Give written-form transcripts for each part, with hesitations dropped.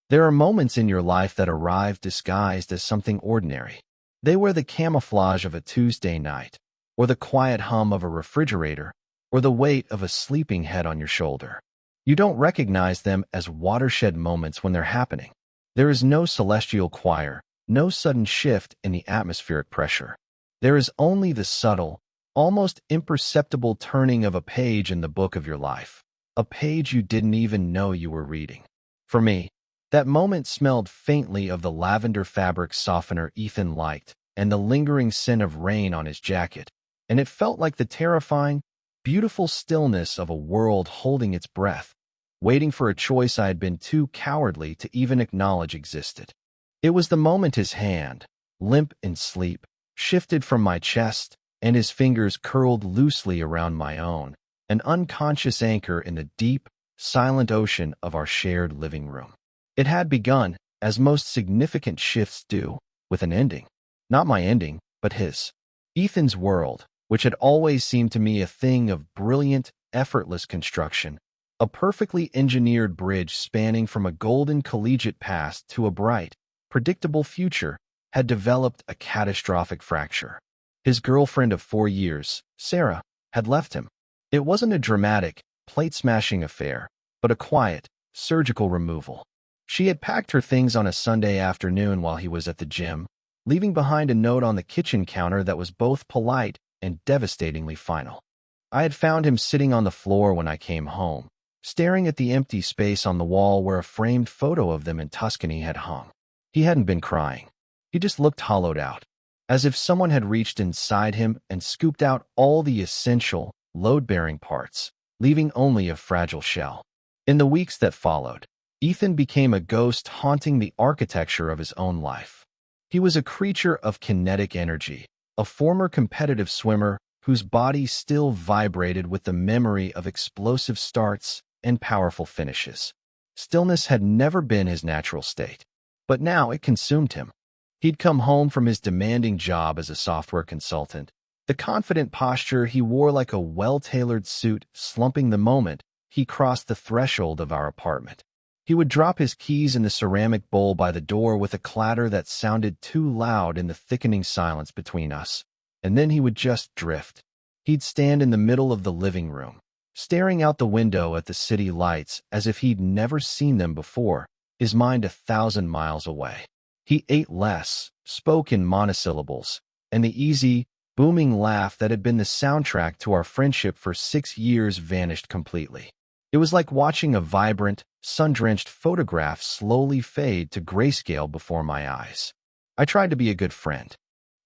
There are moments in your life that arrive disguised as something ordinary. They wear the camouflage of a Tuesday night, or the quiet hum of a refrigerator, or the weight of a sleeping head on your shoulder. You don't recognize them as watershed moments when they're happening. There is no celestial choir, no sudden shift in the atmospheric pressure. There is only the subtle, almost imperceptible turning of a page in the book of your life, a page you didn't even know you were reading. For me, that moment smelled faintly of the lavender fabric softener Ethan liked and the lingering scent of rain on his jacket, and it felt like the terrifying, beautiful stillness of a world holding its breath, waiting for a choice I had been too cowardly to even acknowledge existed. It was the moment his hand, limp in sleep, shifted from my chest, and his fingers curled loosely around my own, an unconscious anchor in the deep, silent ocean of our shared living room. It had begun, as most significant shifts do, with an ending. Not my ending, but his. Ethan's world, which had always seemed to me a thing of brilliant, effortless construction, a perfectly engineered bridge spanning from a golden collegiate past to a bright, predictable future, had developed a catastrophic fracture. His girlfriend of 4 years, Sarah, had left him. It wasn't a dramatic, plate-smashing affair, but a quiet, surgical removal. She had packed her things on a Sunday afternoon while he was at the gym, leaving behind a note on the kitchen counter that was both polite and devastatingly final. I had found him sitting on the floor when I came home, staring at the empty space on the wall where a framed photo of them in Tuscany had hung. He hadn't been crying. He just looked hollowed out, as if someone had reached inside him and scooped out all the essential, load-bearing parts, leaving only a fragile shell. In the weeks that followed, Ethan became a ghost haunting the architecture of his own life. He was a creature of kinetic energy, a former competitive swimmer whose body still vibrated with the memory of explosive starts and powerful finishes. Stillness had never been his natural state, but now it consumed him. He'd come home from his demanding job as a software consultant, the confident posture he wore like a well-tailored suit slumping the moment he crossed the threshold of our apartment. He would drop his keys in the ceramic bowl by the door with a clatter that sounded too loud in the thickening silence between us, and then he would just drift. He'd stand in the middle of the living room, staring out the window at the city lights as if he'd never seen them before, his mind 1,000 miles away. He ate less, spoke in monosyllables, and the easy, booming laugh that had been the soundtrack to our friendship for 6 years vanished completely. It was like watching a vibrant, sun-drenched photograph slowly fade to grayscale before my eyes. I tried to be a good friend.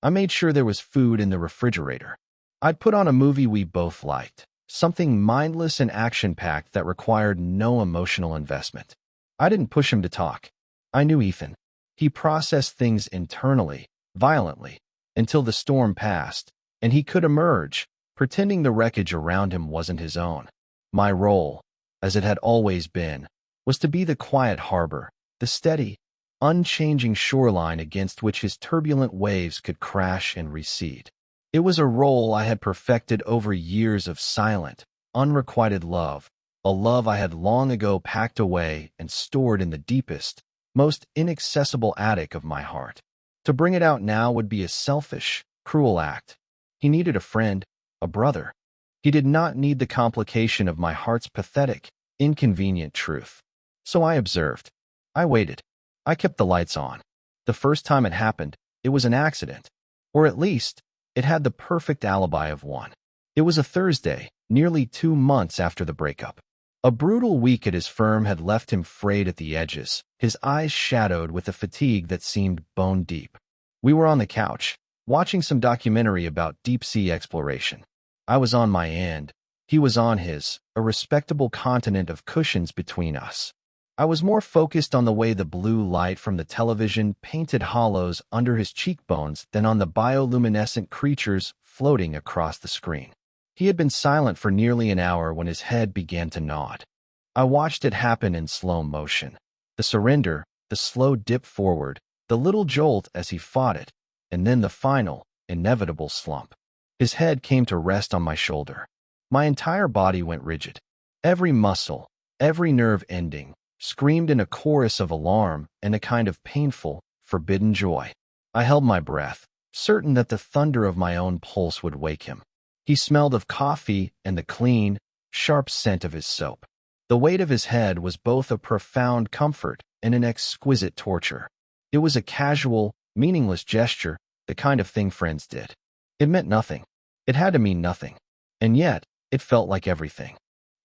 I made sure there was food in the refrigerator. I'd put on a movie we both liked, something mindless and action-packed that required no emotional investment. I didn't push him to talk. I knew Ethan. He processed things internally, violently, until the storm passed, and he could emerge, pretending the wreckage around him wasn't his own. My role, as it had always been, was to be the quiet harbor, the steady, unchanging shoreline against which his turbulent waves could crash and recede. It was a role I had perfected over years of silent, unrequited love, a love I had long ago packed away and stored in the deepest, most inaccessible attic of my heart. To bring it out now would be a selfish, cruel act. He needed a friend, a brother. He did not need the complication of my heart's pathetic, inconvenient truth. So I observed. I waited. I kept the lights on. The first time it happened, it was an accident. Or at least, it had the perfect alibi of one. It was a Thursday, nearly 2 months after the breakup. A brutal week at his firm had left him frayed at the edges, his eyes shadowed with a fatigue that seemed bone deep. We were on the couch, watching some documentary about deep-sea exploration. I was on my end. He was on his, a respectable continent of cushions between us. I was more focused on the way the blue light from the television painted hollows under his cheekbones than on the bioluminescent creatures floating across the screen. He had been silent for nearly an hour when his head began to nod. I watched it happen in slow motion. The surrender, the slow dip forward, the little jolt as he fought it, and then the final, inevitable slump. His head came to rest on my shoulder. My entire body went rigid. Every muscle, every nerve ending, screamed in a chorus of alarm and a kind of painful, forbidden joy. I held my breath, certain that the thunder of my own pulse would wake him. He smelled of coffee and the clean, sharp scent of his soap. The weight of his head was both a profound comfort and an exquisite torture. It was a casual, meaningless gesture, the kind of thing friends did. It meant nothing. It had to mean nothing. And yet, it felt like everything.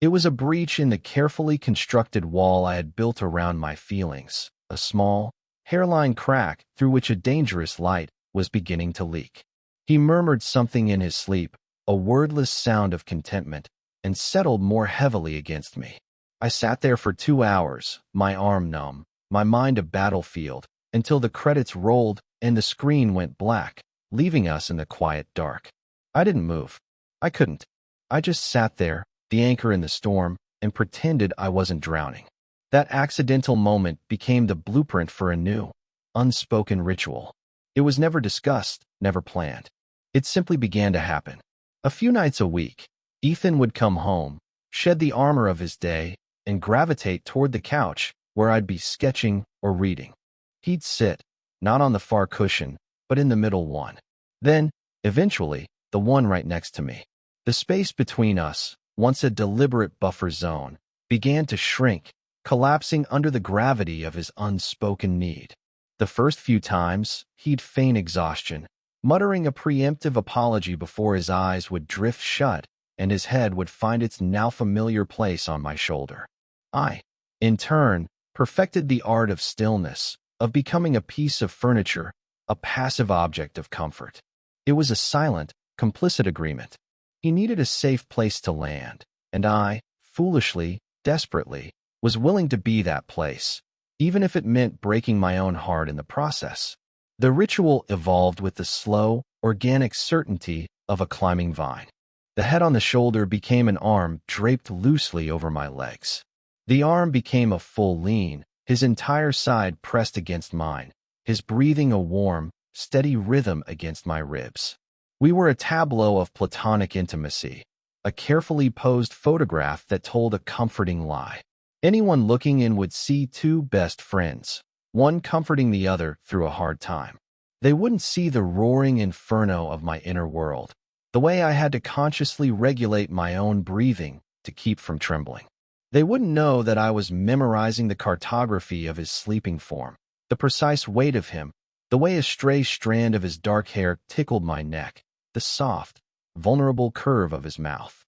It was a breach in the carefully constructed wall I had built around my feelings, a small, hairline crack through which a dangerous light was beginning to leak. He murmured something in his sleep, a wordless sound of contentment, and settled more heavily against me. I sat there for 2 hours, my arm numb, my mind a battlefield, until the credits rolled and the screen went black, leaving us in the quiet dark. I didn't move. I couldn't. I just sat there, the anchor in the storm, and pretended I wasn't drowning. That accidental moment became the blueprint for a new, unspoken ritual. It was never discussed, never planned. It simply began to happen. A few nights a week, Ethan would come home, shed the armor of his day, and gravitate toward the couch where I'd be sketching or reading. He'd sit, not on the far cushion, but in the middle one. Then, eventually, the one right next to me. The space between us, once a deliberate buffer zone, began to shrink, collapsing under the gravity of his unspoken need. The first few times, he'd feign exhaustion, muttering a preemptive apology before his eyes would drift shut and his head would find its now familiar place on my shoulder. I, in turn, perfected the art of stillness, of becoming a piece of furniture, a passive object of comfort. It was a silent, complicit agreement. He needed a safe place to land, and I, foolishly, desperately, was willing to be that place, even if it meant breaking my own heart in the process. The ritual evolved with the slow, organic certainty of a climbing vine. The head on the shoulder became an arm draped loosely over my legs. The arm became a full lean, his entire side pressed against mine, his breathing a warm, steady rhythm against my ribs. We were a tableau of platonic intimacy, a carefully posed photograph that told a comforting lie. Anyone looking in would see two best friends, one comforting the other through a hard time. They wouldn't see the roaring inferno of my inner world, the way I had to consciously regulate my own breathing to keep from trembling. They wouldn't know that I was memorizing the cartography of his sleeping form, the precise weight of him, the way a stray strand of his dark hair tickled my neck, the soft, vulnerable curve of his mouth.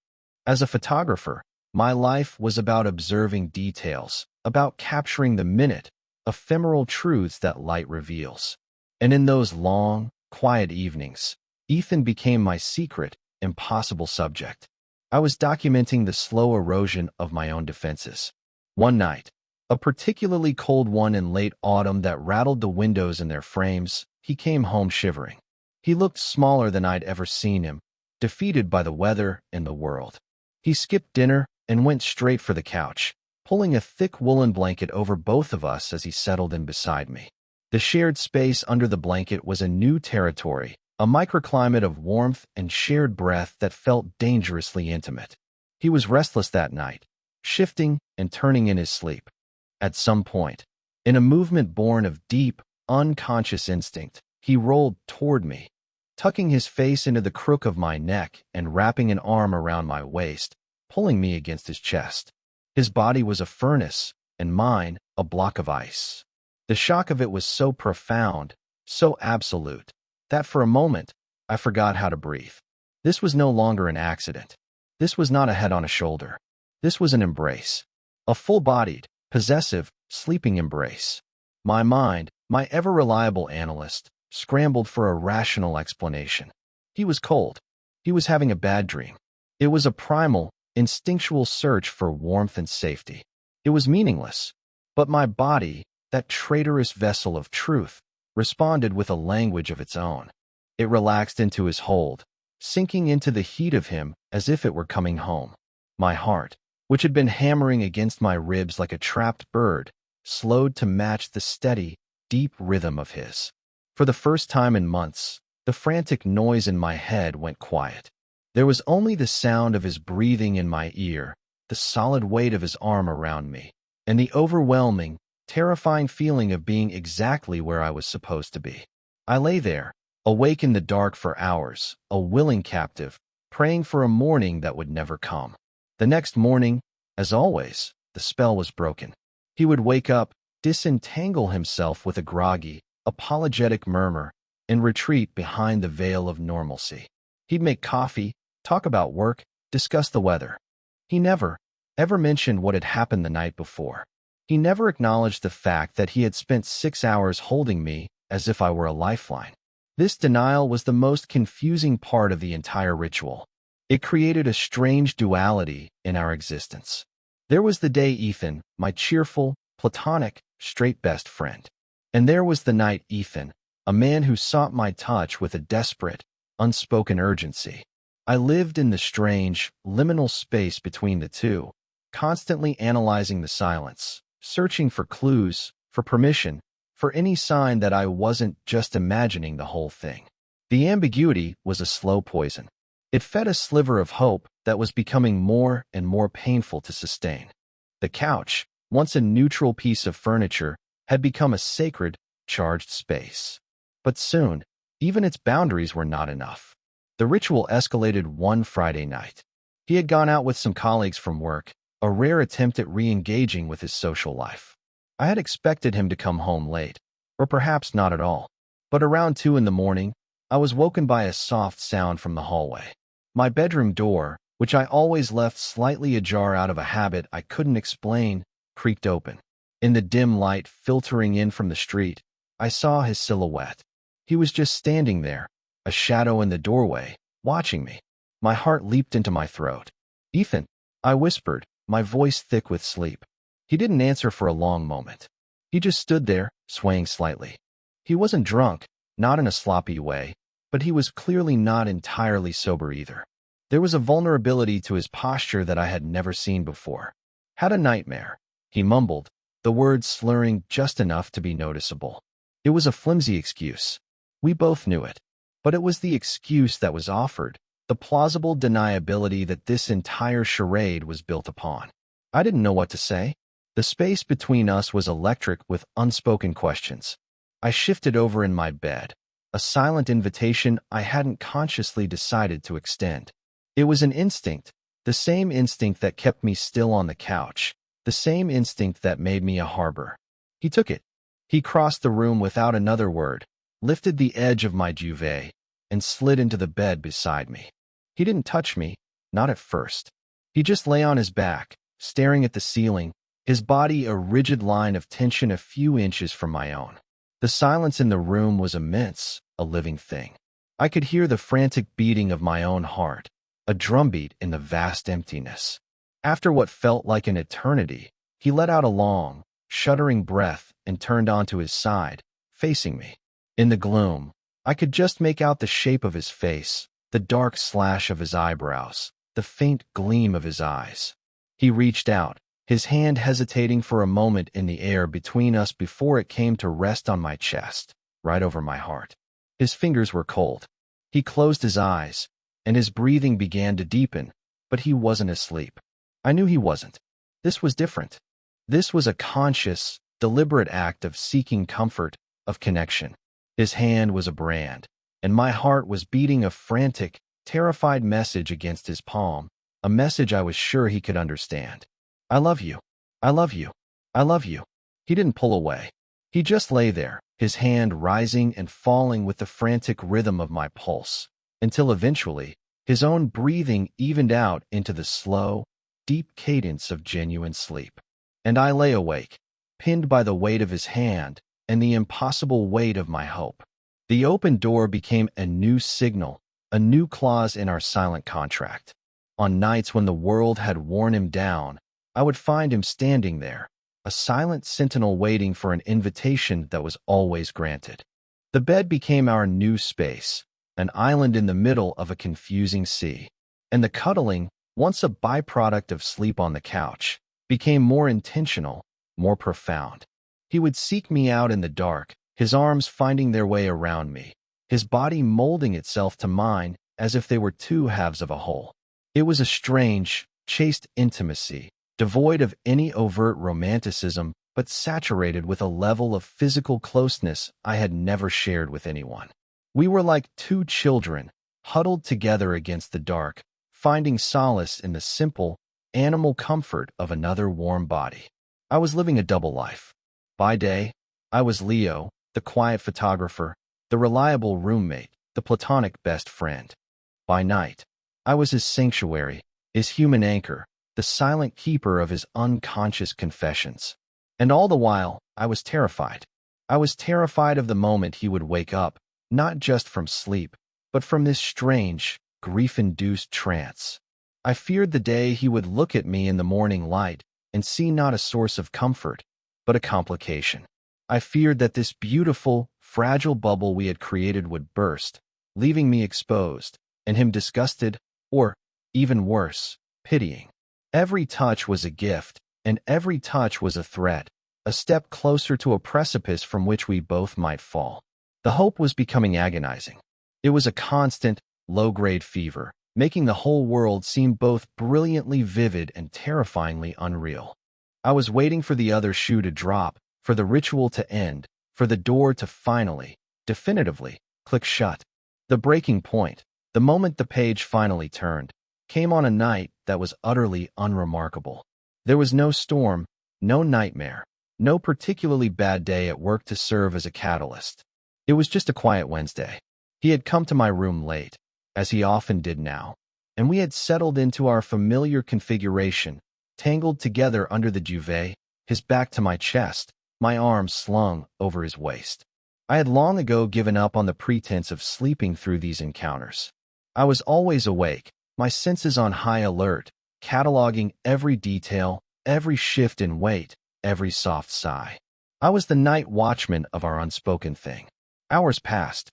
As a photographer, my life was about observing details, about capturing the minute, ephemeral truths that light reveals. And in those long, quiet evenings, Ethan became my secret, impossible subject. I was documenting the slow erosion of my own defenses. One night, a particularly cold one in late autumn that rattled the windows in their frames, he came home shivering. He looked smaller than I'd ever seen him, defeated by the weather and the world. He skipped dinner and went straight for the couch, pulling a thick woolen blanket over both of us as he settled in beside me. The shared space under the blanket was a new territory, a microclimate of warmth and shared breath that felt dangerously intimate. He was restless that night, shifting and turning in his sleep. At some point, in a movement born of deep, unconscious instinct, he rolled toward me, tucking his face into the crook of my neck and wrapping an arm around my waist, pulling me against his chest. His body was a furnace, and mine a block of ice. The shock of it was so profound, so absolute, that for a moment, I forgot how to breathe. This was no longer an accident. This was not a head on a shoulder. This was an embrace. A full-bodied, possessive, sleeping embrace. My mind, my ever-reliable analyst, scrambled for a rational explanation. He was cold. He was having a bad dream. It was a primal, instinctual search for warmth and safety. It was meaningless. But my body, that traitorous vessel of truth, responded with a language of its own. It relaxed into his hold, sinking into the heat of him as if it were coming home. My heart, which had been hammering against my ribs like a trapped bird, slowed to match the steady, deep rhythm of his. For the first time in months, the frantic noise in my head went quiet. There was only the sound of his breathing in my ear, the solid weight of his arm around me, and the overwhelming, terrifying feeling of being exactly where I was supposed to be. I lay there, awake in the dark for hours, a willing captive, praying for a morning that would never come. The next morning, as always, the spell was broken. He would wake up, disentangle himself with a groggy, apologetic murmur, and retreat behind the veil of normalcy. He'd make coffee, talk about work, discuss the weather. He never, ever mentioned what had happened the night before. He never acknowledged the fact that he had spent 6 hours holding me as if I were a lifeline. This denial was the most confusing part of the entire ritual. It created a strange duality in our existence. There was the day Ethan, my cheerful, platonic, straight best friend. And there was the night Ethan, a man who sought my touch with a desperate, unspoken urgency. I lived in the strange, liminal space between the two, constantly analyzing the silence, searching for clues, for permission, for any sign that I wasn't just imagining the whole thing. The ambiguity was a slow poison. It fed a sliver of hope that was becoming more and more painful to sustain. The couch, once a neutral piece of furniture, had become a sacred, charged space. But soon, even its boundaries were not enough. The ritual escalated one Friday night. He had gone out with some colleagues from work, a rare attempt at re-engaging with his social life. I had expected him to come home late, or perhaps not at all. But around 2 in the morning, I was woken by a soft sound from the hallway. My bedroom door, which I always left slightly ajar out of a habit I couldn't explain, creaked open. In the dim light filtering in from the street, I saw his silhouette. He was just standing there, a shadow in the doorway, watching me. My heart leaped into my throat. "Ethan," I whispered, my voice thick with sleep. He didn't answer for a long moment. He just stood there, swaying slightly. He wasn't drunk, not in a sloppy way, but he was clearly not entirely sober either. There was a vulnerability to his posture that I had never seen before. "Had a nightmare," he mumbled, the words slurring just enough to be noticeable. It was a flimsy excuse. We both knew it. But it was the excuse that was offered, the plausible deniability that this entire charade was built upon. I didn't know what to say. The space between us was electric with unspoken questions. I shifted over in my bed, a silent invitation I hadn't consciously decided to extend. It was an instinct, the same instinct that kept me still on the couch, the same instinct that made me a harbor. He took it. He crossed the room without another word, lifted the edge of my duvet, and slid into the bed beside me. He didn't touch me, not at first. He just lay on his back, staring at the ceiling, his body a rigid line of tension a few inches from my own. The silence in the room was immense, a living thing. I could hear the frantic beating of my own heart, a drumbeat in the vast emptiness. After what felt like an eternity, he let out a long, shuddering breath and turned onto his side, facing me. In the gloom, I could just make out the shape of his face, the dark slash of his eyebrows, the faint gleam of his eyes. He reached out, his hand hesitating for a moment in the air between us before it came to rest on my chest, right over my heart. His fingers were cold. He closed his eyes, and his breathing began to deepen, but he wasn't asleep. I knew he wasn't. This was different. This was a conscious, deliberate act of seeking comfort, of connection. His hand was a brand, and my heart was beating a frantic, terrified message against his palm, a message I was sure he could understand. "I love you. I love you. I love you." He didn't pull away. He just lay there, his hand rising and falling with the frantic rhythm of my pulse, until eventually, his own breathing evened out into the slow, deep cadence of genuine sleep. And I lay awake, pinned by the weight of his hand and the impossible weight of my hope. The open door became a new signal, a new clause in our silent contract. On nights when the world had worn him down, I would find him standing there, a silent sentinel waiting for an invitation that was always granted. The bed became our new space, an island in the middle of a confusing sea. And the cuddling, once a byproduct of sleep on the couch, became more intentional, more profound. He would seek me out in the dark, his arms finding their way around me, his body molding itself to mine as if they were two halves of a whole. It was a strange, chaste intimacy, devoid of any overt romanticism, but saturated with a level of physical closeness I had never shared with anyone. We were like two children, huddled together against the dark, finding solace in the simple, animal comfort of another warm body. I was living a double life. By day, I was Leo, the quiet photographer, the reliable roommate, the platonic best friend. By night, I was his sanctuary, his human anchor, the silent keeper of his unconscious confessions. And all the while, I was terrified. I was terrified of the moment he would wake up, not just from sleep, but from this strange, grief-induced trance. I feared the day he would look at me in the morning light and see not a source of comfort, but a complication. I feared that this beautiful, fragile bubble we had created would burst, leaving me exposed, and him disgusted, or, even worse, pitying. Every touch was a gift, and every touch was a threat, a step closer to a precipice from which we both might fall. The hope was becoming agonizing. It was a constant, low-grade fever, making the whole world seem both brilliantly vivid and terrifyingly unreal. I was waiting for the other shoe to drop, for the ritual to end, for the door to finally, definitively, click shut. The breaking point, the moment the page finally turned, came on a night that was utterly unremarkable. There was no storm, no nightmare, no particularly bad day at work to serve as a catalyst. It was just a quiet Wednesday. He had come to my room late, as he often did now, and we had settled into our familiar configuration, tangled together under the duvet, his back to my chest, my arms slung over his waist. I had long ago given up on the pretense of sleeping through these encounters. I was always awake, my senses on high alert, cataloging every detail, every shift in weight, every soft sigh. I was the night watchman of our unspoken thing. Hours passed.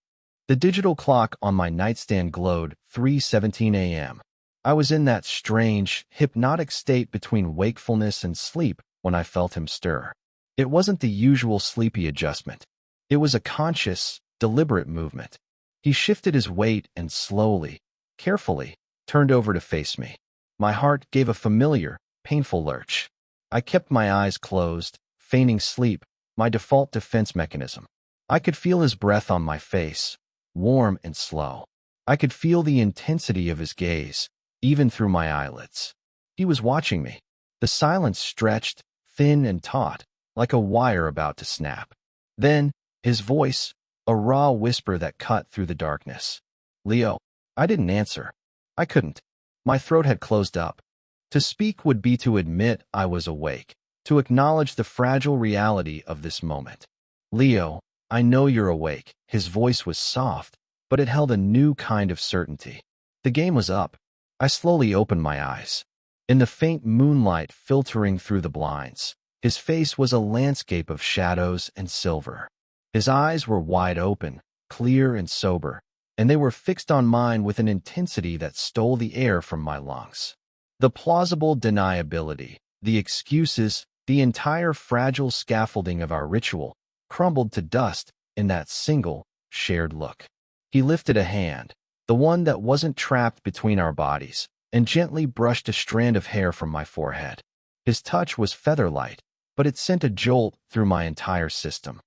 The digital clock on my nightstand glowed 3:17 a.m. I was in that strange, hypnotic state between wakefulness and sleep when I felt him stir. It wasn't the usual sleepy adjustment. It was a conscious, deliberate movement. He shifted his weight and slowly, carefully, turned over to face me. My heart gave a familiar, painful lurch. I kept my eyes closed, feigning sleep, my default defense mechanism. I could feel his breath on my face, warm and slow. I could feel the intensity of his gaze, even through my eyelids. He was watching me. The silence stretched, thin and taut, like a wire about to snap. Then, his voice, a raw whisper that cut through the darkness. Leo. I didn't answer. I couldn't. My throat had closed up. To speak would be to admit I was awake, to acknowledge the fragile reality of this moment. Leo, I know you're awake. His voice was soft, but it held a new kind of certainty. The game was up. I slowly opened my eyes. In the faint moonlight filtering through the blinds, his face was a landscape of shadows and silver. His eyes were wide open, clear and sober, and they were fixed on mine with an intensity that stole the air from my lungs. The plausible deniability, the excuses, the entire fragile scaffolding of our ritual crumbled to dust in that single, shared look. He lifted a hand, the one that wasn't trapped between our bodies, and gently brushed a strand of hair from my forehead. His touch was feather-light, but it sent a jolt through my entire system.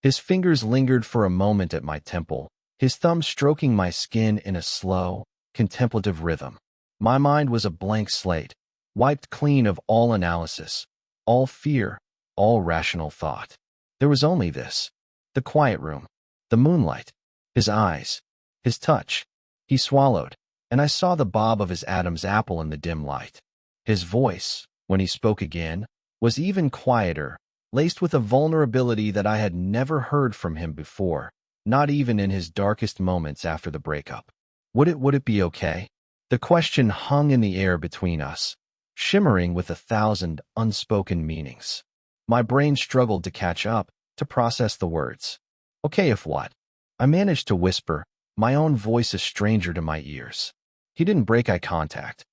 His fingers lingered for a moment at my temple, his thumb stroking my skin in a slow, contemplative rhythm. My mind was a blank slate, wiped clean of all analysis, all fear, all rational thought. There was only this, the quiet room, the moonlight, his eyes, his touch. He swallowed, and I saw the bob of his Adam's apple in the dim light. His voice, when he spoke again, was even quieter, laced with a vulnerability that I had never heard from him before, not even in his darkest moments after the breakup. Would it be okay? The question hung in the air between us, shimmering with 1,000 unspoken meanings. My brain struggled to catch up, to process the words. Okay, if what? I managed to whisper, my own voice a stranger to my ears. He didn't break eye contact.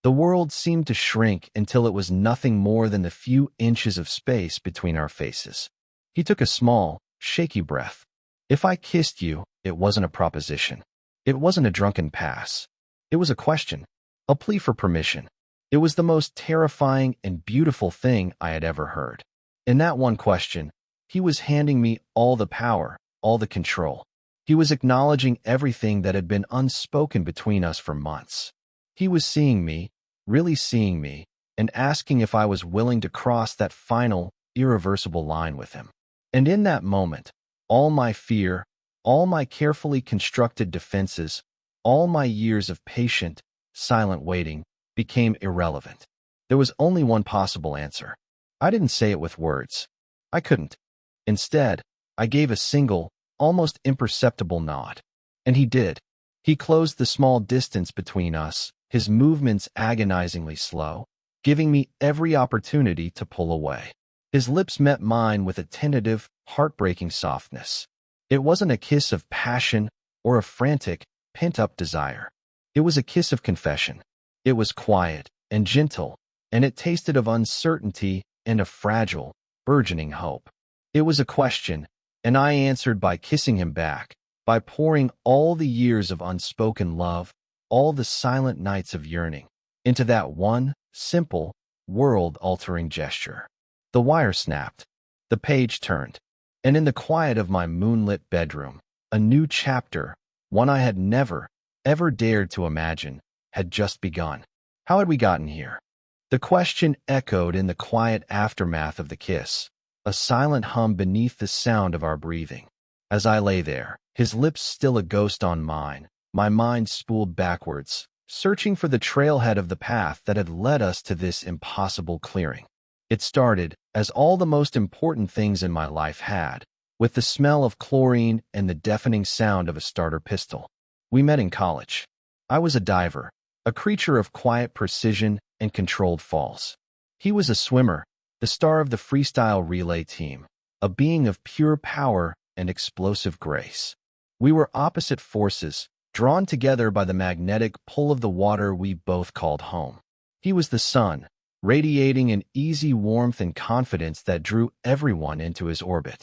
The world seemed to shrink until it was nothing more than the few inches of space between our faces. He took a small, shaky breath. If I kissed you, it wasn't a proposition. It wasn't a drunken pass. It was a question, a plea for permission. It was the most terrifying and beautiful thing I had ever heard. In that one question, he was handing me all the power, all the control. He was acknowledging everything that had been unspoken between us for months. He was seeing me, really seeing me, and asking if I was willing to cross that final, irreversible line with him. And in that moment, all my fear, all my carefully constructed defenses, all my years of patient, silent waiting became irrelevant. There was only one possible answer. I didn't say it with words. I couldn't. Instead, I gave a single, almost imperceptible nod. And he did. He closed the small distance between us, his movements agonizingly slow, giving me every opportunity to pull away. His lips met mine with a tentative, heartbreaking softness. It wasn't a kiss of passion or a frantic, pent-up desire. It was a kiss of confession. It was quiet and gentle, and it tasted of uncertainty and a fragile, burgeoning hope. It was a question, and I answered by kissing him back, by pouring all the years of unspoken love, all the silent nights of yearning, into that one, simple, world-altering gesture. The wire snapped. The page turned. And in the quiet of my moonlit bedroom, a new chapter, one I had never, ever dared to imagine, had just begun. How had we gotten here? The question echoed in the quiet aftermath of the kiss, a silent hum beneath the sound of our breathing. As I lay there, his lips still a ghost on mine, my mind spooled backwards, searching for the trailhead of the path that had led us to this impossible clearing. It started, as all the most important things in my life had, with the smell of chlorine and the deafening sound of a starter pistol. We met in college. I was a diver, a creature of quiet precision and controlled falls. He was a swimmer, the star of the freestyle relay team, a being of pure power and explosive grace. We were opposite forces, drawn together by the magnetic pull of the water we both called home. He was the sun, radiating an easy warmth and confidence that drew everyone into his orbit.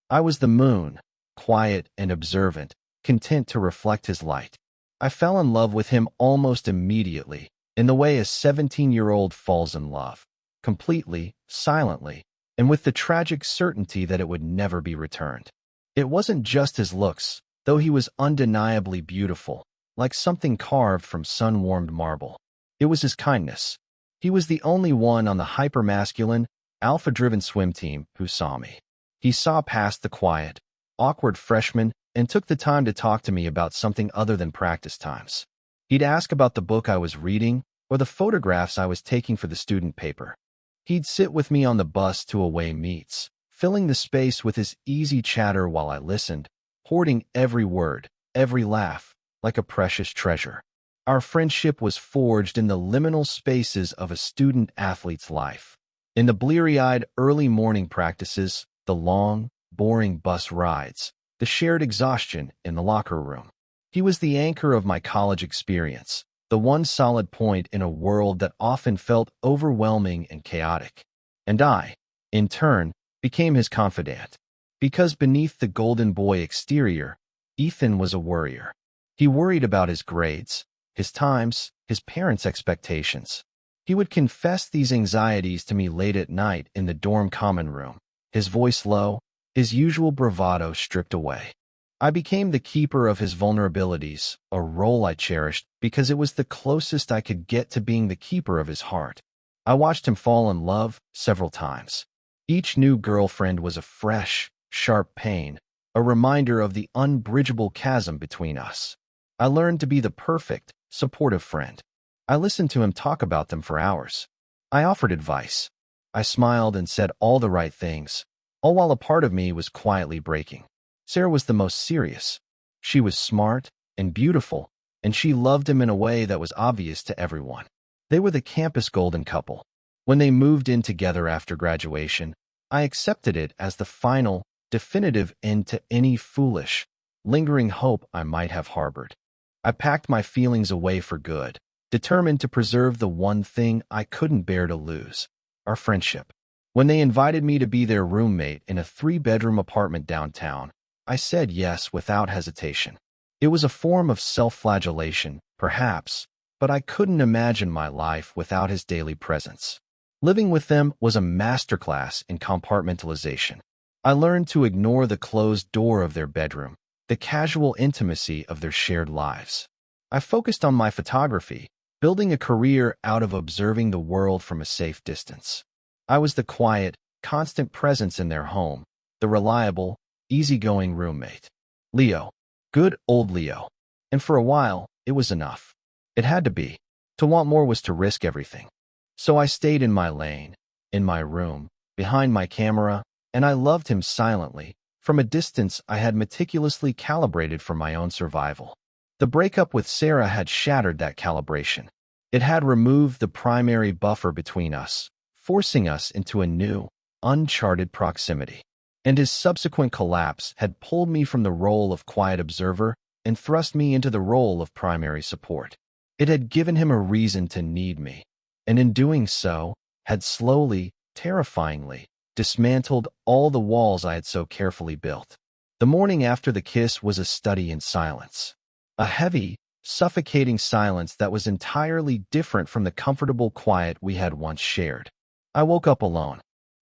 I was the moon, quiet and observant, content to reflect his light. I fell in love with him almost immediately, in the way a 17-year-old falls in love, completely, silently, and with the tragic certainty that it would never be returned. It wasn't just his looks, though he was undeniably beautiful, like something carved from sun-warmed marble. It was his kindness. He was the only one on the hypermasculine, alpha-driven swim team who saw me. He saw past the quiet, awkward freshman and took the time to talk to me about something other than practice times. He'd ask about the book I was reading or the photographs I was taking for the student paper. He'd sit with me on the bus to away meets, filling the space with his easy chatter while I listened, hoarding every word, every laugh, like a precious treasure. Our friendship was forged in the liminal spaces of a student-athlete's life. In the bleary-eyed early morning practices, the long, boring bus rides, the shared exhaustion in the locker room. He was the anchor of my college experience, the one solid point in a world that often felt overwhelming and chaotic. And I, in turn, became his confidant. Because beneath the golden boy exterior, Ethan was a worrier. He worried about his grades, his times, his parents' expectations. He would confess these anxieties to me late at night in the dorm common room, his voice low, his usual bravado stripped away. I became the keeper of his vulnerabilities, a role I cherished because it was the closest I could get to being the keeper of his heart. I watched him fall in love several times. Each new girlfriend was a fresh, sharp pain, a reminder of the unbridgeable chasm between us. I learned to be the perfect, supportive friend. I listened to him talk about them for hours. I offered advice. I smiled and said all the right things, all while a part of me was quietly breaking. Sarah was the most serious. She was smart and beautiful, and she loved him in a way that was obvious to everyone. They were the campus golden couple. When they moved in together after graduation, I accepted it as the final, definitive end to any foolish, lingering hope I might have harbored. I packed my feelings away for good, determined to preserve the one thing I couldn't bear to lose, our friendship. When they invited me to be their roommate in a 3-bedroom apartment downtown, I said yes without hesitation. It was a form of self-flagellation, perhaps, but I couldn't imagine my life without his daily presence. Living with them was a masterclass in compartmentalization. I learned to ignore the closed door of their bedroom, the casual intimacy of their shared lives. I focused on my photography, building a career out of observing the world from a safe distance. I was the quiet, constant presence in their home, the reliable, easygoing roommate. Leo. Good old Leo. And for a while, it was enough. It had to be. To want more was to risk everything. So I stayed in my lane, in my room, behind my camera, and I loved him silently, from a distance I had meticulously calibrated for my own survival. The breakup with Sarah had shattered that calibration. It had removed the primary buffer between us, forcing us into a new, uncharted proximity. And his subsequent collapse had pulled me from the role of quiet observer and thrust me into the role of primary support. It had given him a reason to need me, and in doing so, had slowly, terrifyingly, dismantled all the walls I had so carefully built. The morning after the kiss was a study in silence. A heavy, suffocating silence that was entirely different from the comfortable quiet we had once shared. I woke up alone.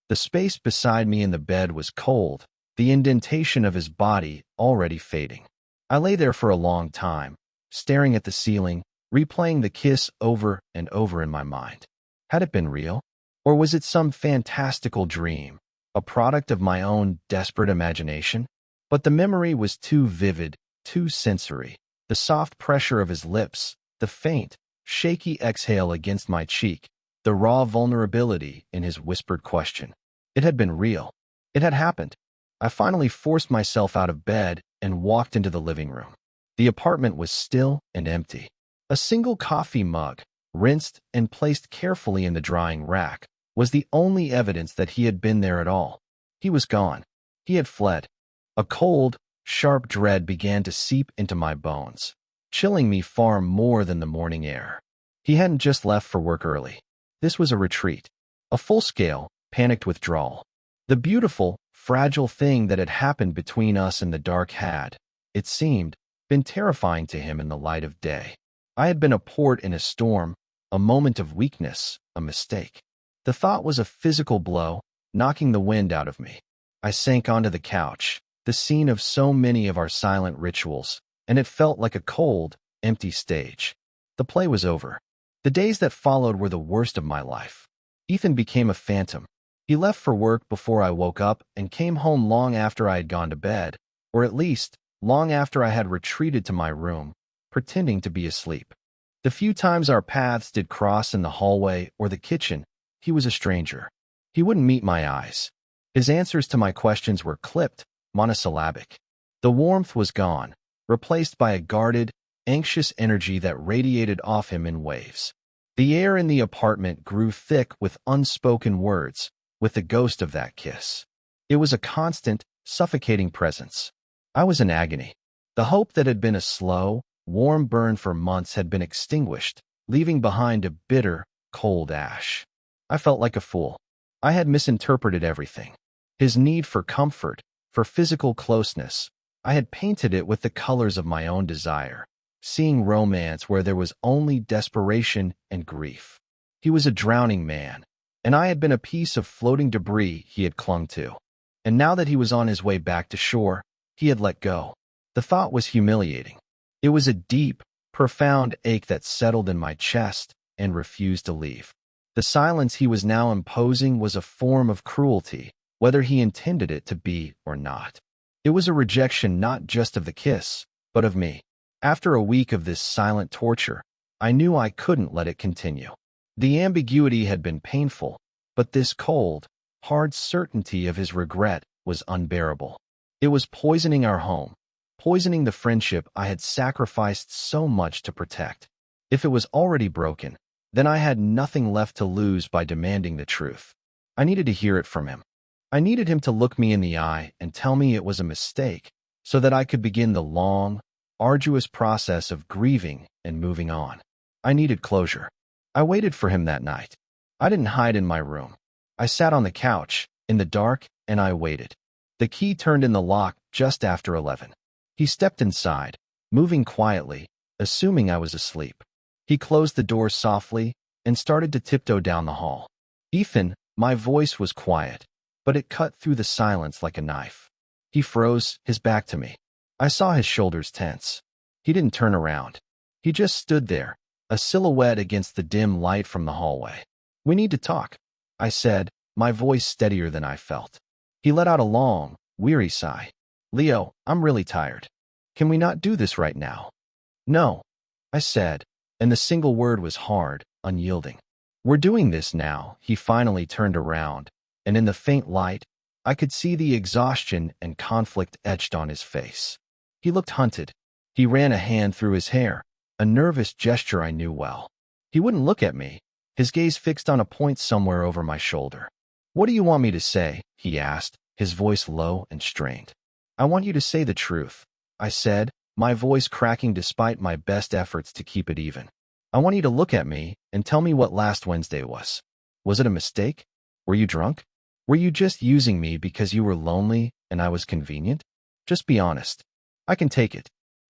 The space beside me in the bed was cold, the indentation of his body already fading. I lay there for a long time, staring at the ceiling, replaying the kiss over and over in my mind. Had it been real? Or was it some fantastical dream, a product of my own desperate imagination? But the memory was too vivid, too sensory. The soft pressure of his lips, the faint, shaky exhale against my cheek, the raw vulnerability in his whispered question. It had been real. It had happened. I finally forced myself out of bed and walked into the living room. The apartment was still and empty. A single coffee mug, rinsed and placed carefully in the drying rack, was the only evidence that he had been there at all. He was gone. He had fled. A cold, sharp dread began to seep into my bones, chilling me far more than the morning air. He hadn't just left for work early. This was a retreat, a full-scale, panicked withdrawal. The beautiful, fragile thing that had happened between us in the dark had, it seemed, been terrifying to him in the light of day. I had been a port in a storm, a moment of weakness, a mistake. The thought was a physical blow, knocking the wind out of me. I sank onto the couch, the scene of so many of our silent rituals, and it felt like a cold, empty stage. The play was over. The days that followed were the worst of my life. Ethan became a phantom. He left for work before I woke up and came home long after I had gone to bed, or at least, long after I had retreated to my room, pretending to be asleep. The few times our paths did cross in the hallway or the kitchen, he was a stranger. He wouldn't meet my eyes. His answers to my questions were clipped, monosyllabic. The warmth was gone, replaced by a guarded, anxious energy that radiated off him in waves. The air in the apartment grew thick with unspoken words, with the ghost of that kiss. It was a constant, suffocating presence. I was in agony. The hope that had been a slow, warm burn for months had been extinguished, leaving behind a bitter, cold ash. I felt like a fool. I had misinterpreted everything. His need for comfort, for physical closeness, I had painted it with the colors of my own desire, seeing romance where there was only desperation and grief. He was a drowning man, and I had been a piece of floating debris he had clung to. And now that he was on his way back to shore, he had let go. The thought was humiliating. It was a deep, profound ache that settled in my chest and refused to leave. The silence he was now imposing was a form of cruelty, whether he intended it to be or not. It was a rejection not just of the kiss, but of me. After a week of this silent torture, I knew I couldn't let it continue. The ambiguity had been painful, but this cold, hard certainty of his regret was unbearable. It was poisoning our home, poisoning the friendship I had sacrificed so much to protect. If it was already broken, then I had nothing left to lose by demanding the truth. I needed to hear it from him. I needed him to look me in the eye and tell me it was a mistake, so that I could begin the long, arduous process of grieving and moving on. I needed closure. I waited for him that night. I didn't hide in my room. I sat on the couch, in the dark, and I waited. The key turned in the lock just after 11. He stepped inside, moving quietly, assuming I was asleep. He closed the door softly and started to tiptoe down the hall. Ethan, my voice was quiet, but it cut through the silence like a knife. He froze, his back to me. I saw his shoulders tense. He didn't turn around. He just stood there, a silhouette against the dim light from the hallway. "We need to talk," I said, my voice steadier than I felt. He let out a long, weary sigh. "Leo, I'm really tired. Can we not do this right now?" "No," I said, and the single word was hard, unyielding. "We're doing this now." He finally turned around, and in the faint light, I could see the exhaustion and conflict etched on his face. He looked hunted. He ran a hand through his hair, a nervous gesture I knew well. He wouldn't look at me, his gaze fixed on a point somewhere over my shoulder. "What do you want me to say?" he asked, his voice low and strained. "I want you to say the truth," I said, my voice cracking despite my best efforts to keep it even. "I want you to look at me and tell me what last Wednesday was. Was it a mistake? Were you drunk? Were you just using me because you were lonely and I was convenient? Just be honest. I can take it.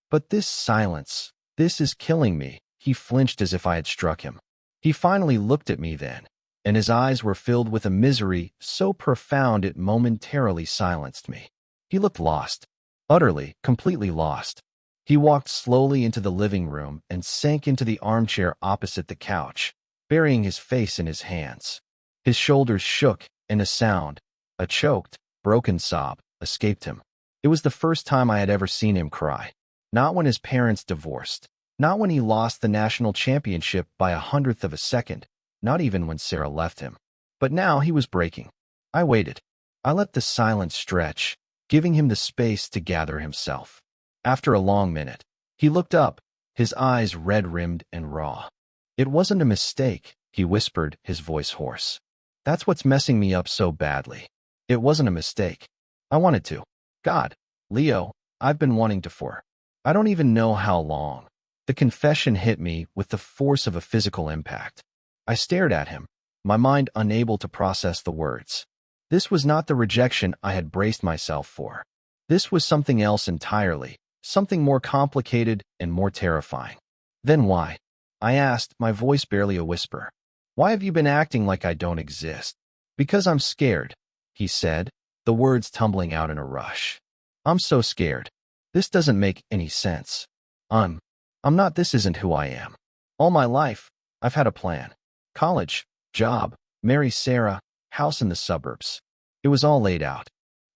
But this silence, this is killing me." He flinched as if I had struck him. He finally looked at me then, and his eyes were filled with a misery so profound it momentarily silenced me. He looked lost, utterly, completely lost. He walked slowly into the living room and sank into the armchair opposite the couch, burying his face in his hands. His shoulders shook, and a choked, broken sob, escaped him. It was the first time I had ever seen him cry. Not when his parents divorced. Not when he lost the national championship by 1/100th of a second. Not even when Sarah left him. But now he was breaking. I waited. I let the silence stretch, giving him the space to gather himself. After a long minute, he looked up, his eyes red-rimmed and raw. "It wasn't a mistake," he whispered, his voice hoarse. "That's what's messing me up so badly. It wasn't a mistake. I wanted to. God, Leo, I've been wanting to for I don't even know how long." The confession hit me with the force of a physical impact. I stared at him, my mind unable to process the words. This was not the rejection I had braced myself for. This was something else entirely, something more complicated and more terrifying. "Then why?" I asked, my voice barely a whisper. "Why have you been acting like I don't exist?" "Because I'm scared," he said, the words tumbling out in a rush. "I'm so scared. This doesn't make any sense. I'm not. This isn't who I am. All my life, I've had a plan. College, job, marry Sarah, house in the suburbs. It was all laid out.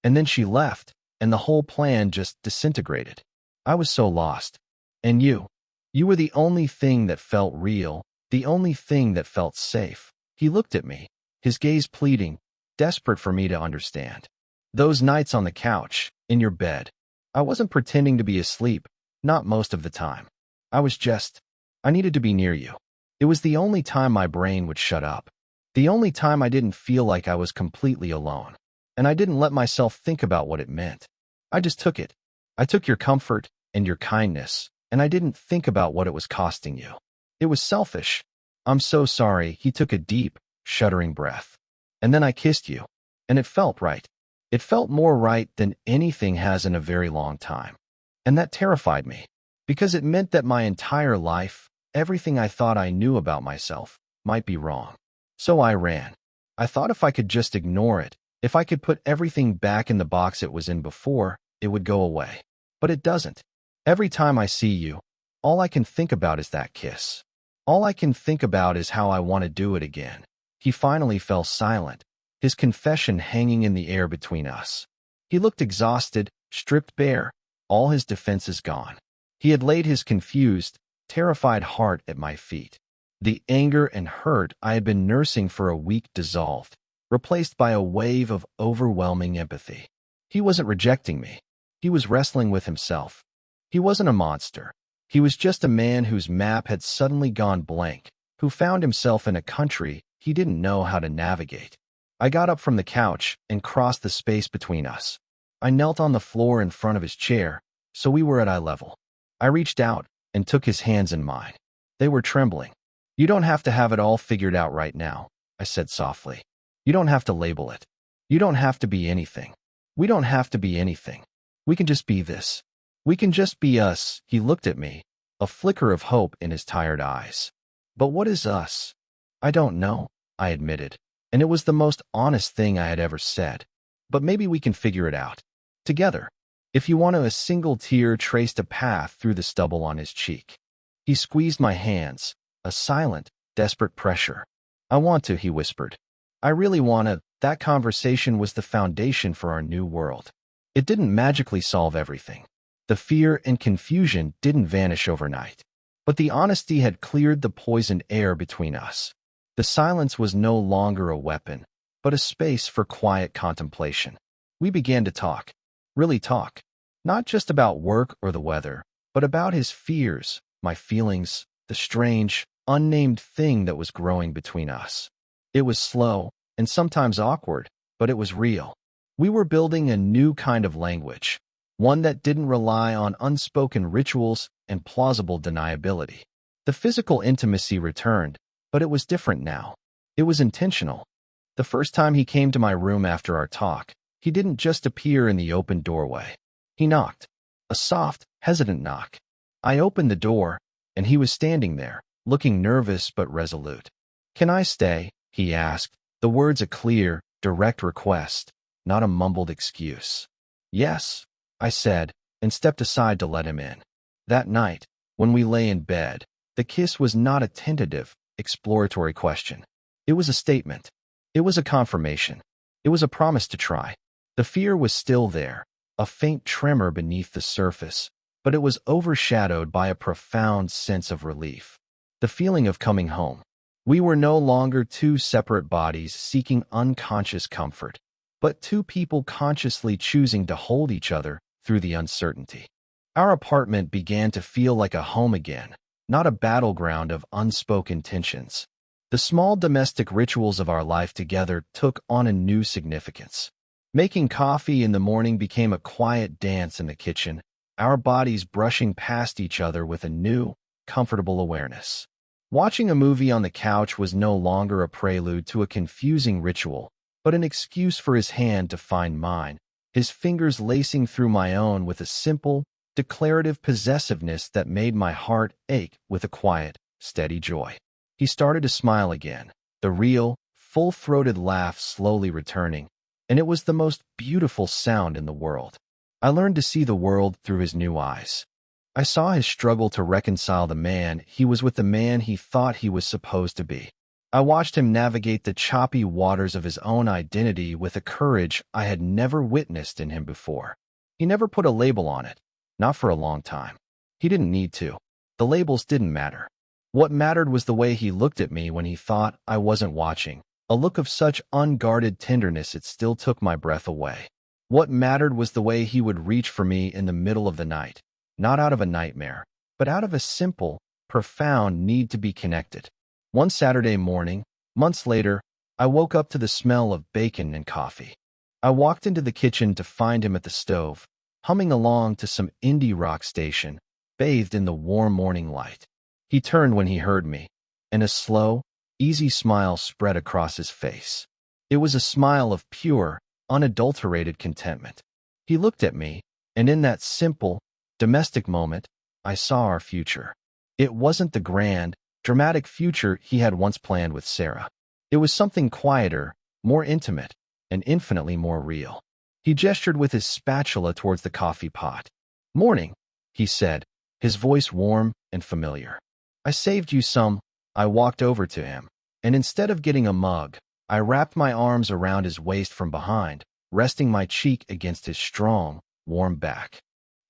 And then she left, and the whole plan just disintegrated. I was so lost. And you were the only thing that felt real, the only thing that felt safe." He looked at me, his gaze pleading, desperate for me to understand. "Those nights on the couch, in your bed. I wasn't pretending to be asleep, not most of the time. I needed to be near you. It was the only time my brain would shut up. The only time I didn't feel like I was completely alone. And I didn't let myself think about what it meant. I just took it. I took your comfort and your kindness, and I didn't think about what it was costing you. It was selfish. I'm so sorry." He took a deep, shuddering breath. "And then I kissed you. And it felt right. It felt more right than anything has in a very long time. And that terrified me. Because it meant that my entire life, everything I thought I knew about myself, might be wrong. So I ran. I thought if I could just ignore it, if I could put everything back in the box it was in before, it would go away. But it doesn't. Every time I see you, all I can think about is that kiss. All I can think about is how I want to do it again." He finally fell silent, his confession hanging in the air between us. He looked exhausted, stripped bare, all his defenses gone. He had laid his confused, terrified heart at my feet. The anger and hurt I had been nursing for a week dissolved, replaced by a wave of overwhelming empathy. He wasn't rejecting me. He was wrestling with himself. He wasn't a monster. He was just a man whose map had suddenly gone blank, who found himself in a country he didn't know how to navigate. I got up from the couch and crossed the space between us. I knelt on the floor in front of his chair, so we were at eye level. I reached out and took his hands in mine. They were trembling. "You don't have to have it all figured out right now," I said softly. "You don't have to label it. You don't have to be anything. We don't have to be anything. We can just be this. We can just be us." He looked at me, a flicker of hope in his tired eyes. But what is us? I don't know, I admitted, and it was the most honest thing I had ever said. But maybe we can figure it out. Together. If you want to, a single tear traced a path through the stubble on his cheek. He squeezed my hands, a silent, desperate pressure. I want to, he whispered. I really want to. That conversation was the foundation for our new world. It didn't magically solve everything. The fear and confusion didn't vanish overnight. But the honesty had cleared the poisoned air between us. The silence was no longer a weapon, but a space for quiet contemplation. We began to talk. Really talk. Not just about work or the weather, but about his fears, my feelings, the strange, unnamed thing that was growing between us. It was slow, and sometimes awkward, but it was real. We were building a new kind of language, one that didn't rely on unspoken rituals and plausible deniability. The physical intimacy returned, but it was different now. It was intentional. The first time he came to my room after our talk, he didn't just appear in the open doorway. He knocked. A soft, hesitant knock. I opened the door, and he was standing there, looking nervous but resolute. "Can I stay?" he asked, the words a clear, direct request, not a mumbled excuse. "Yes," I said, and stepped aside to let him in. That night, when we lay in bed, the kiss was not a tentative, exploratory question. It was a statement. It was a confirmation. It was a promise to try. The fear was still there, a faint tremor beneath the surface, but it was overshadowed by a profound sense of relief. The feeling of coming home. We were no longer two separate bodies seeking unconscious comfort, but two people consciously choosing to hold each other through the uncertainty. Our apartment began to feel like a home again, not a battleground of unspoken tensions. The small domestic rituals of our life together took on a new significance. Making coffee in the morning became a quiet dance in the kitchen, our bodies brushing past each other with a new, comfortable awareness. Watching a movie on the couch was no longer a prelude to a confusing ritual, but an excuse for his hand to find mine, his fingers lacing through my own with a simple, declarative possessiveness that made my heart ache with a quiet, steady joy. He started to smile again, the real, full-throated laugh slowly returning, and it was the most beautiful sound in the world. I learned to see the world through his new eyes. I saw his struggle to reconcile the man he was with the man he thought he was supposed to be. I watched him navigate the choppy waters of his own identity with a courage I had never witnessed in him before. He never put a label on it, not for a long time. He didn't need to. The labels didn't matter. What mattered was the way he looked at me when he thought I wasn't watching, a look of such unguarded tenderness it still took my breath away. What mattered was the way he would reach for me in the middle of the night, not out of a nightmare, but out of a simple, profound need to be connected. One Saturday morning, months later, I woke up to the smell of bacon and coffee. I walked into the kitchen to find him at the stove, humming along to some indie rock station, bathed in the warm morning light. He turned when he heard me, and a slow, easy smile spread across his face. It was a smile of pure, unadulterated contentment. He looked at me, and in that simple, domestic moment, I saw our future. It wasn't the grand, dramatic future he had once planned with Sarah. It was something quieter, more intimate, and infinitely more real. He gestured with his spatula towards the coffee pot. "Morning," he said, his voice warm and familiar. "I saved you some." I walked over to him, and instead of getting a mug, I wrapped my arms around his waist from behind, resting my cheek against his strong, warm back.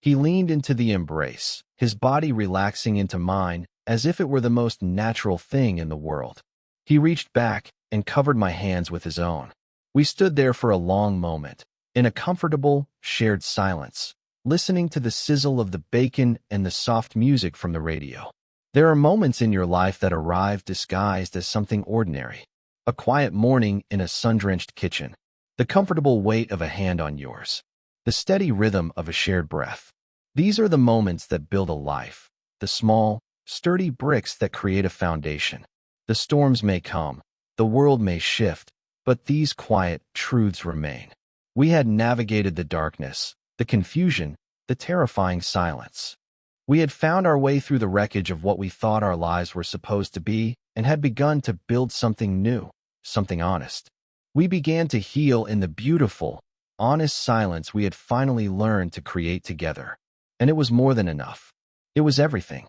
He leaned into the embrace, his body relaxing into mine as if it were the most natural thing in the world. He reached back and covered my hands with his own. We stood there for a long moment, in a comfortable, shared silence, listening to the sizzle of the bacon and the soft music from the radio. There are moments in your life that arrive disguised as something ordinary. A quiet morning in a sun-drenched kitchen, the comfortable weight of a hand on yours, the steady rhythm of a shared breath. These are the moments that build a life, the small, sturdy bricks that create a foundation. The storms may come, the world may shift, but these quiet truths remain. We had navigated the darkness, the confusion, the terrifying silence. We had found our way through the wreckage of what we thought our lives were supposed to be and had begun to build something new, something honest. We began to heal in the beautiful, honest silence we had finally learned to create together. And it was more than enough. It was everything.